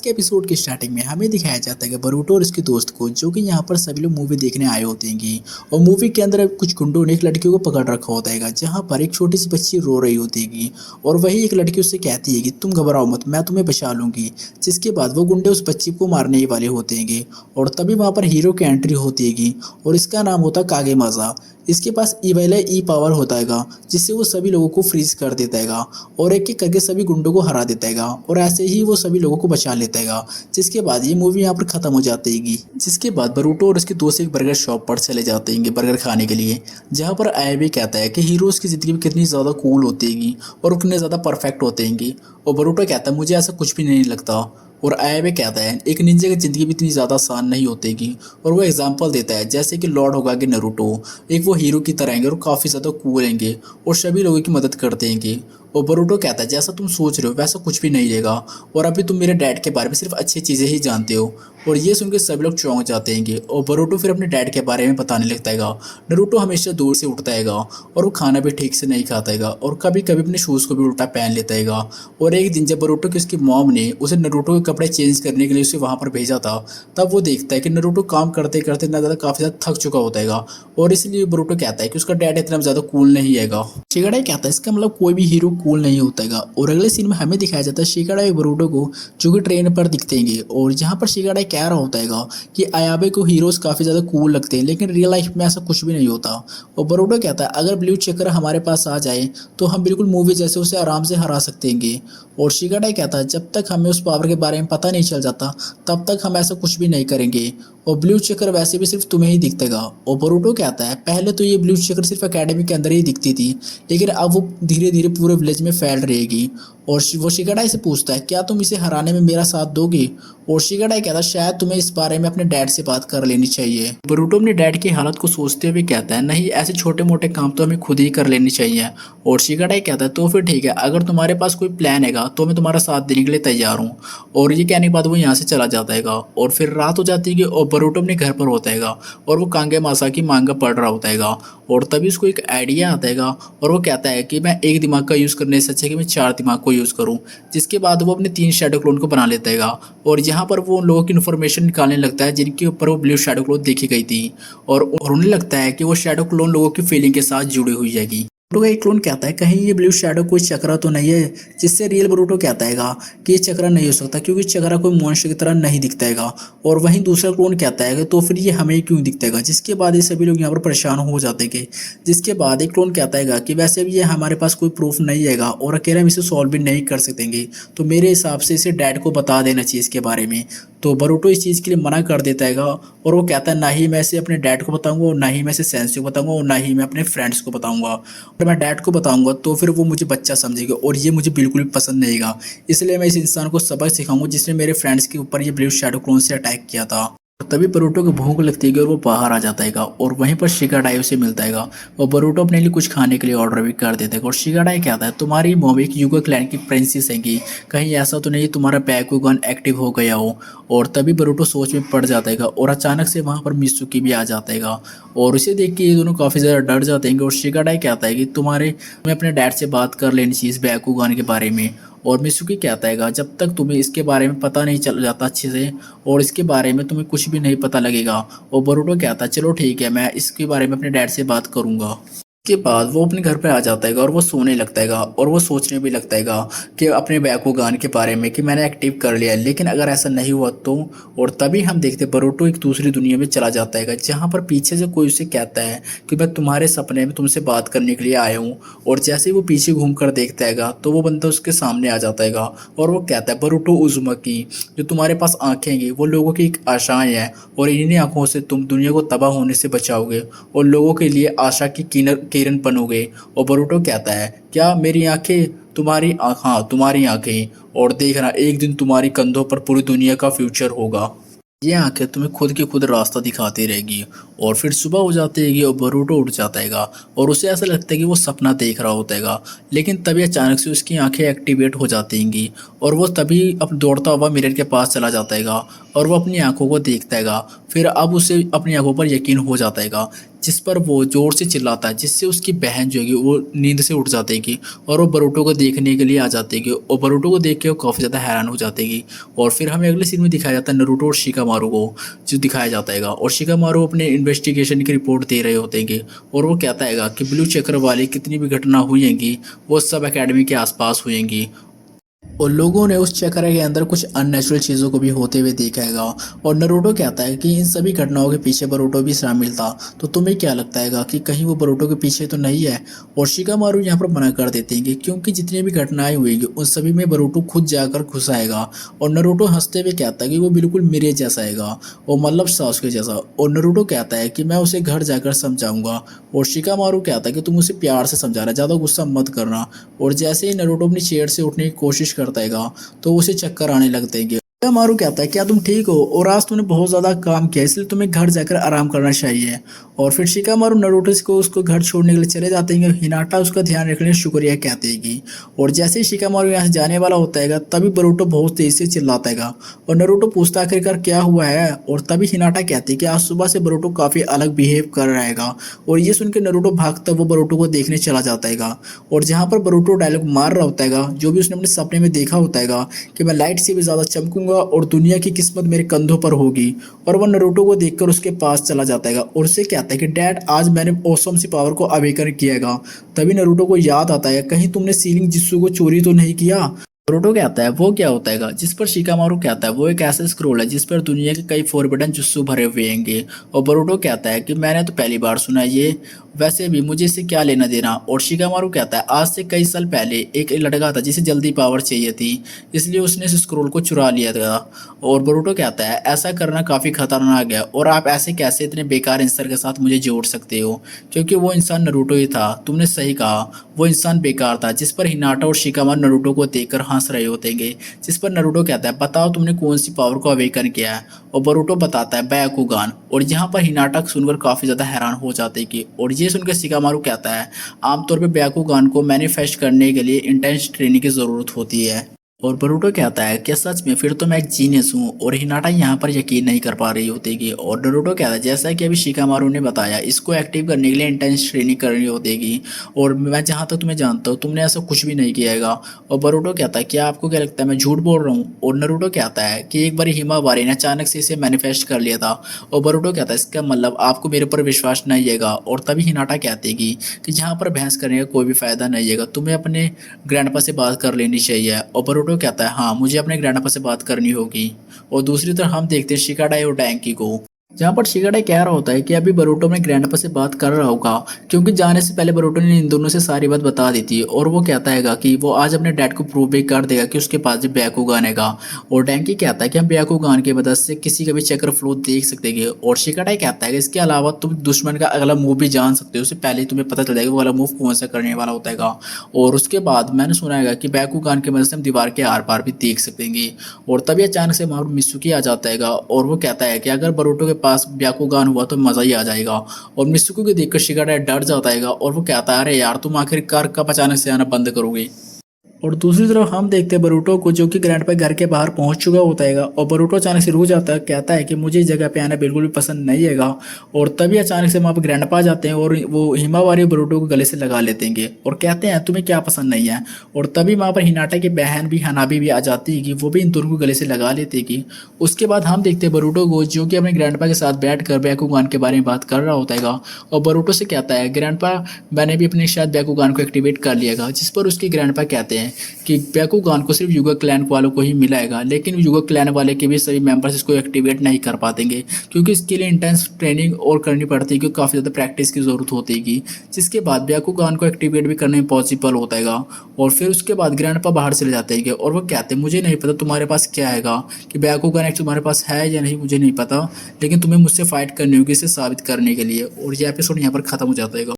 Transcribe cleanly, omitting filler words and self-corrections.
के एपिसोड की स्टार्टिंग में हमें दिखाया जाता है कि बरूटो और उसके दोस्त को जो कि यहाँ पर सभी लोग मूवी देखने आए होते हैं और मूवी के अंदर कुछ गुंडों ने एक लड़की को पकड़ रखा होता है जहाँ पर एक छोटी सी बच्ची रो रही होती है और वही एक लड़की उससे कहती है कि तुम घबराओ मत, मैं तुम्हें बचा लूंगी। जिसके बाद वो गुंडे उस बच्ची को मारने ही वाले होते हैं और तभी वहाँ पर हीरो की एंट्री होती है और इसका नाम होता है कागे माजा। इसके पास ई पावर होता है जिससे वो सभी लोगों को फ्रीज कर देता है और एक एक करके सभी गुंडों को हरा देता है और ऐसे ही वो सभी लोगों को बचा लेता है। जिसके बाद ये मूवी यहाँ पर खत्म हो जाती है। जिसके बाद बरूटो और उसके दोस्त एक बर्गर शॉप पर चले जाते हैं बर्गर खाने के लिए, जहाँ पर आयाबे कहता है कि हीरोज की जिंदगी में कितनी ज़्यादा कूल होती है और कितने ज़्यादा परफेक्ट होते हैं। और बरूटो कहता है मुझे ऐसा कुछ भी नहीं लगता। और आयाबे कहता है एक निंजा की ज़िंदगी भी इतनी ज़्यादा आसान नहीं होती और वो एग्जांपल देता है जैसे कि लॉर्ड होगागे नरूटो एक वो हीरो की तरह और काफ़ी ज़्यादा कूल हैं और सभी लोगों की मदद करते हैं। और बरूटो कहता है जैसा तुम सोच रहे हो वैसा कुछ भी नहीं रहेगा और अभी तुम मेरे डैड के बारे में सिर्फ अच्छी चीज़ें ही जानते हो। और ये सुनकर सभी लोग चौंक जाते हैं और बरूटो फिर अपने डैड के बारे में बताने लगता है। नरूटो हमेशा दूर से उठता है और वो खाना भी ठीक से नहीं खाता है और कभी कभी अपने शूज़ को भी उल्टा पहन लेता है। और एक दिन जब बरूटो की उसकी मॉम ने उसे नरूटो के कपड़े चेंज करने के लिए उसे वहाँ पर भेजा था, तब वो देखता है कि नरूटो काम करते करते इतना ज़्यादा काफ़ी ज़्यादा थक चुका होता है और इसलिए बरूटो कहता है कि उसका डैड इतना ज़्यादा कूल नहीं है। शिगाडा कहता है इसका मतलब कोई भी हीरो कूल नहीं होता है। और अगले सीन में हमें दिखाया जाता है शिगाडा और बरूटो को जो कि ट्रेन पर दिखते हैं और जहाँ पर शिगाडा कह रहा होता है कि आयाबे को हीरोज काफ़ी ज़्यादा कूल लगते हैं लेकिन रियल लाइफ में ऐसा कुछ भी नहीं होता। और बरूटो कहता है अगर ब्लू चक्र हमारे पास आ जाए तो हम बिल्कुल मूवी जैसे उसे आराम से हरा सकते हैं। और शिगाडा कहता है जब तक हमें उस पावर के बारे में पता नहीं चल जाता तब तक हम ऐसा कुछ भी नहीं करेंगे और ब्लू चक्र वैसे भी सिर्फ तुम्हें ही दिखतेगा। और बरूटो कहता है पहले तो ये ब्लू चक्र सिर्फ एकेडमी के अंदर ही दिखती थी लेकिन अब वो धीरे धीरे पूरे विलेज में फैल रहेगी। और वो शिगाडाई से पूछता है क्या तुम इसे हराने में मेरा साथ दोगे। और शिगाडाई कहता है शायद तुम्हें इस बारे में अपने डैड से बात कर लेनी चाहिए। बरूटो अपने डैड की हालत को सोचते हुए कहता है नहीं, ऐसे छोटे मोटे काम तो हमें खुद ही कर लेनी चाहिए। और शिगाडाई कहता है तो फिर ठीक है, अगर तुम्हारे पास कोई प्लान है तो मैं तुम्हारा साथ देने के लिए तैयार हूँ। और ये कहने के बाद वो यहाँ से चला जाता है और फिर रात हो जाती है और बरूटो अपने घर पर होता है और वो कांगे मासा की मांगा पढ़ रहा होता है और तभी उसको एक आइडिया आता है और वो कहता है कि मैं एक दिमाग का यूज़ करने से अच्छा है कि मैं 4 दिमाग को यूज़ करूं। जिसके बाद वो अपने 3 शैडो क्लोन को बना लेता है और यहाँ पर वो उन लोगों की इन्फॉर्मेशन निकालने लगता है जिनके ऊपर वो ब्लू शैडो क्लोन देखी गई थी और उन्हें लगता है कि वो शैडो क्लोन लोगों की फीलिंग के साथ जुड़ी हुई जाएगी। बरूटो का एक क्लोन कहता है कहीं ये ब्लू शैडो कोई चक्रा तो नहीं है, जिससे रियल बरूटो कहता है कि ये चक्रा नहीं हो सकता क्योंकि चक्रा कोई मॉन्स्टर की तरह नहीं दिखता है। और वहीं दूसरा क्लोन कहता है तो फिर ये हमें क्यों दिखता है। जिसके बाद ये सभी लोग यहाँ पर परेशान हो जाते हैं। जिसके बाद एक क्लोन कहता है कि वैसे भी ये हमारे पास कोई प्रूफ नहीं है और अकेले हम इसे सॉल्व भी नहीं कर सकेंगे, तो मेरे हिसाब से इसे डैड को बता देना चाहिए इसके बारे में। तो बरूटो इस चीज़ के लिए मना कर देता है और वो कहता है ना ही मैं इसे अपने डैड को बताऊंगा और ना ही मैं इसे सेंस को बताऊंगा और ना ही मैं अपने फ्रेंड्स को बताऊंगा। और मैं डैड को बताऊंगा तो फिर वो मुझे बच्चा समझेगा और ये मुझे बिल्कुल भी पसंद नहीं आएगा। इसलिए मैं इस इंसान को सबक सिखाऊंगा जिसने मेरे फ्रेंड्स के ऊपर ये ब्लू शैडो क्लोन से अटैक किया था। तभी बरूटो को भूख लगती है और वो बाहर आ जाता है और वहीं पर शिगाडाई उसे मिलता है और बरूटो अपने लिए कुछ खाने के लिए ऑर्डर भी कर देता है। और शिगाडाई कहता है तुम्हारी मॉम एक युगा क्लैन की प्रिंसेस हैगी, कहीं ऐसा तो नहीं तुम्हारा बैकुगन एक्टिव हो गया हो। और तभी बरूटो सोच में पड़ जाता है और अचानक से वहाँ पर मित्सुकी भी आ जाता है और उसे देख के ये दोनों काफ़ी ज़्यादा डर जाते हैं। और शिगाडाई कहता है कि तुम्हें अपने डैड से बात कर लेनी चाहिए इस बैकुगन के बारे में। और मित्सुकी कहता है जब तक तुम्हें इसके बारे में पता नहीं चल जाता अच्छे से और इसके बारे में तुम्हें कुछ भी नहीं पता लगेगा। और बरूटो कहता है चलो ठीक है, मैं इसके बारे में अपने डैड से बात करूंगा। के बाद वो अपने घर पे आ जाता है और वो सोने लगता है और वो सोचने भी लगता है कि अपने बैकुगान के बारे में कि मैंने एक्टिव कर लिया है, लेकिन अगर ऐसा नहीं हुआ तो। और तभी हम देखते हैं बरूटो एक दूसरी दुनिया में चला जाता है जहाँ पर पीछे से कोई उसे कहता है कि मैं तुम्हारे सपने में तुमसे बात करने के लिए आया हूँ। और जैसे ही वो पीछे घूम कर देखता है तो वो बंदा उसके सामने आ जाता है और वो कहता है बरूटो उज़ुमाकी, जो तुम्हारे पास आँखें हैं वो लोगों की एक आशाएं हैं और इन्हीं आँखों से तुम दुनिया को तबाह होने से बचाओगे और लोगों के लिए आशा की किरण बनोगे। और बरूटो कहता है क्या मेरी आंखें तुम्हारी हाँ तुम्हारी आंखें, और देखना एक दिन तुम्हारी कंधों पर पूरी दुनिया का फ्यूचर होगा। ये आंखें तुम्हें खुद के खुद रास्ता दिखाती रहेगी। और फिर सुबह हो जाती है और बरूटो उठ जाता है और उसे ऐसा लगता है कि वो सपना देख रहा होता है, लेकिन तभी अचानक से उसकी आंखें एक्टिवेट हो जाती हैं और वो तभी अब दौड़ता हुआ मिरर के पास चला जाता है और वो अपनी आंखों को देखता हैगा। फिर अब उसे अपनी आंखों पर यकीन हो जाता हैगा, जिस पर वो ज़ोर से चिल्लाता है, जिससे उसकी बहन जो है वो नींद से उठ जाती है और वो बोरुतो को देखने के लिए आ जाती है और बोरुतो को देख के वो काफ़ी ज़्यादा हैरान हो जाती है। और फिर हमें अगले सीन में दिखाया जाता है नारुतो और शिकामारू को, जो दिखाया जाता है और शिकामारू अपने इन्वेस्टिगेशन की रिपोर्ट दे रहे होते हैं और वो कहता है कि ब्लू चक्र वाली कितनी भी घटना हुएंगी वो सब एकेडमी के आसपास हुएंगी और लोगों ने उस चक्र के अंदर कुछ अननेचुरल चीज़ों को भी होते हुए देखा हैगा। और नारुतो कहता है कि इन सभी घटनाओं के पीछे बोरुतो भी शामिल था, तो तुम्हें क्या लगता है कि कहीं वो बोरुतो के पीछे तो नहीं है। और शिकामारू यहाँ पर मना कर देते हैं क्योंकि जितनी भी घटनाएं हुएंगी उन सभी में बोरुतो खुद जाकर घुस आएगा। और नारुतो हंसते हुए कहता है कि वो बिल्कुल मेरे जैसा हैगा, और मतलब सासुके जैसा। और नारुतो कहता है कि मैं उसे घर जाकर समझाऊंगा। और शिकामारू कहता है कि तुम उसे प्यार से समझाना, ज़्यादा गुस्सा मत करना। और जैसे ही नारुतो अपनी चेयर से उठने की कोशिश करता हैगा तो उसे चक्कर आने लगते हैं। शिकामारू कहता है क्या तुम ठीक हो, और आज तुमने बहुत ज़्यादा काम किया इसलिए तुम्हें घर जाकर आराम करना चाहिए। और फिर शिकामारू नारुतो को उसको घर छोड़ने के लिए चले जाते हैं। हिनाटा उसका ध्यान रखने के लिए शुक्रिया कहते हैं कि। और जैसे ही शिकामारू यहाँ से जाने वाला होता है तभी बोरुतो बहुत तेज से चिल्लाता है और नारुतो पूछता आखिरकार क्या हुआ है। और तभी हिनाटा कहती है कि आज सुबह से बोरुतो काफ़ी अलग बिहेव कर रहा है। और ये सुनकर नारुतो भागता वो बोरुतो को देखने चला जाता है। और जहाँ पर बोरुतो डायलॉग मार रहा होता है जो भी उसने अपने सपने में देखा होता है कि मैं लाइट से भी ज़्यादा चमकूंगा और दुनिया की किस्मत मेरे कंधों पर होगी। और वह नारुतो को देखकर उसके पास चला जाता है और उससे कहता है कि डैड आज मैंने ऑसम सी पावर को अवेकन किया। तभी नारुतो को याद आता है कहीं तुमने सीलिंग जित्सु को चोरी तो नहीं किया। बोरुतो कहता है वो क्या होता है, जिस पर शिकामारू कहता है वो एक ऐसा स्क्रोल है जिस पर दुनिया के कई फोरबिडन जुत्सु भरे हुए हैं। और बोरुतो कहता है कि मैंने तो पहली बार सुना है ये, वैसे भी मुझे इससे क्या लेना देना। और शिकामारू कहता है आज से कई साल पहले एक लड़का था जिसे जल्दी पावर चाहिए थी, इसलिए उसने इस स्क्रोल को चुरा लिया था। और बोरुतो कहता है ऐसा करना काफ़ी खतरनाक है और आप ऐसे कैसे इतने बेकार इंसान के साथ मुझे जोड़ सकते हो, क्योंकि वो इंसान नारुतो ही था। तुमने सही कहा, वो इंसान बेकार था। जिस पर हिनाटा और शिकामारू नारुतो को देखकर हंस रहे होते हैं, जिस पर नारुतो कहता है बताओ तुमने कौन सी पावर को अवेकन किया है। और बोरुतो बताता है बैकुगान। और यहाँ पर हिनाटा सुनकर काफ़ी ज़्यादा हैरान हो जाते हैं और ये सुनकर शिकामारू कहता है आमतौर पर बैकुगान को मैनिफेस्ट करने के लिए इंटेंस ट्रेनिंग की ज़रूरत होती है। और बोरुतो कहता है क्या सच में, फिर तो मैं एक जीनियस हूँ। और हिनाटा यहाँ पर यकीन नहीं कर पा रही होती है। और नारुतो कहता है जैसा कि अभी शिकामारू ने बताया इसको एक्टिव करने के लिए इंटेंस ट्रेनिंग करनी होती। और मैं जहाँ तक तुम्हें जानता हूँ तुमने ऐसा कुछ भी नहीं किया। और बोरुतो कहता है क्या आपको क्या लगता है मैं झूठ बोल रहा हूँ। और नारुतो कहता है कि एक बार हिमावारी ने अचानक से इसे मैनिफेस्ट कर लिया था। और बोरुतो कहता है इसका मतलब आपको मेरे पर विश्वास नहीं है। और तभी हिनाटा कहती है कि जहाँ पर बहस करने का कोई भी फायदा नहीं है, तुम्हें अपने ग्रैंडपा से बात कर लेनी चाहिए। और बोरुतो कहता है हाँ मुझे अपने ग्रैंडपा से बात करनी होगी। और दूसरी तरफ हम देखते हैं शिकाडाई और डैंकी को, जहाँ पर शिकाडाई कह रहा होता है कि अभी बोरुतो अपने ग्रैंडपा से बात कर रहा होगा, क्योंकि जाने से पहले बोरुतो ने इन दोनों से सारी बात बता दी थी। और वो कहता है कि वो आज अपने डैड को प्रूव भी कर देगा कि उसके पास भी बैकुगान है। और डैंकी कहता है कि हम बैकुगान की मदद से किसी का भी चक्र फ्लो देख सकते हैं। और शिकाडाई कहता है कि इसके अलावा तुम दुश्मन का अगला मूव भी जान सकते हो, उससे पहले तुम्हें पता चल जाएगा वो अगला मूव कौन सा करने वाला होता है। और उसके बाद मैंने सुना है कि बैकुगान की मदद से हम दीवार के आर पार भी देख सकते हैं। और तभी अचानक से वहाँ पर मित्सुकी आ जाता है और वो कहता है कि अगर बोरुतो के पास बैकुगान हुआ तो मज़ा ही आ जाएगा। और मित्सुकी को देखकर शिकाडाई डर जाता है और वो कहता है अरे यार तुम आखिरकार कब अचानक से आना बंद करोगे। और दूसरी तरफ हम देखते हैं बोरुतो को, जो कि ग्रैंडपा घर के बाहर पहुंच चुका होता है। और बोरुतो अचानक से रुक जाता है, कहता है कि मुझे इस जगह पे आना बिल्कुल भी पसंद नहीं है। और तभी अचानक से वहाँ पर ग्रैंडपा जाते हैं और वो हिमावारी बोरुतो को गले से लगा लेते हैं और कहते हैं तुम्हें क्या पसंद नहीं है। और तभी वहाँ पर हिनाटा की बहन भी हनाबी भी आ जाती है कि वो भी इन दोनों को गले से लगा लेती है। उसके बाद हम देखते हैं बोरुतो को, जो कि अपने ग्रैंडपा के साथ बैठ कर बैकुगान के बारे में बात कर रहा होता है। और बोरुतो से कहता है ग्रैंडपा मैंने भी अपने शायद बैकुगान को एक्टिवेट कर लिया। जिस पर उसके ग्रैंडपा कहते हैं कि बैकुगान को सिर्फ युगा क्लैन वालों को ही मिलाएगा, लेकिन युगा क्लैन वाले के भी सभी मेंबर्स इसको एक्टिवेट नहीं कर पातेंगे, क्योंकि इसके लिए इंटेंस ट्रेनिंग और करनी पड़ती है, क्योंकि काफ़ी ज़्यादा प्रैक्टिस की ज़रूरत होती है। जिसके बाद बैकुगान को एक्टिवेट भी करना इम्पॉसिबल होता है। और फिर उसके बाद ग्रैंडपा बाहर चले जाते हैं और वो कहते हैं मुझे नहीं पता तुम्हारे पास क्या है, कि बैकुगान एक्चुअली तुम्हारे पास है या नहीं मुझे नहीं पता, लेकिन तुम्हें मुझसे फाइट करनी होगी इसे साबित करने के लिए। और ये एपिसोड यहाँ पर खत्म हो जाता है।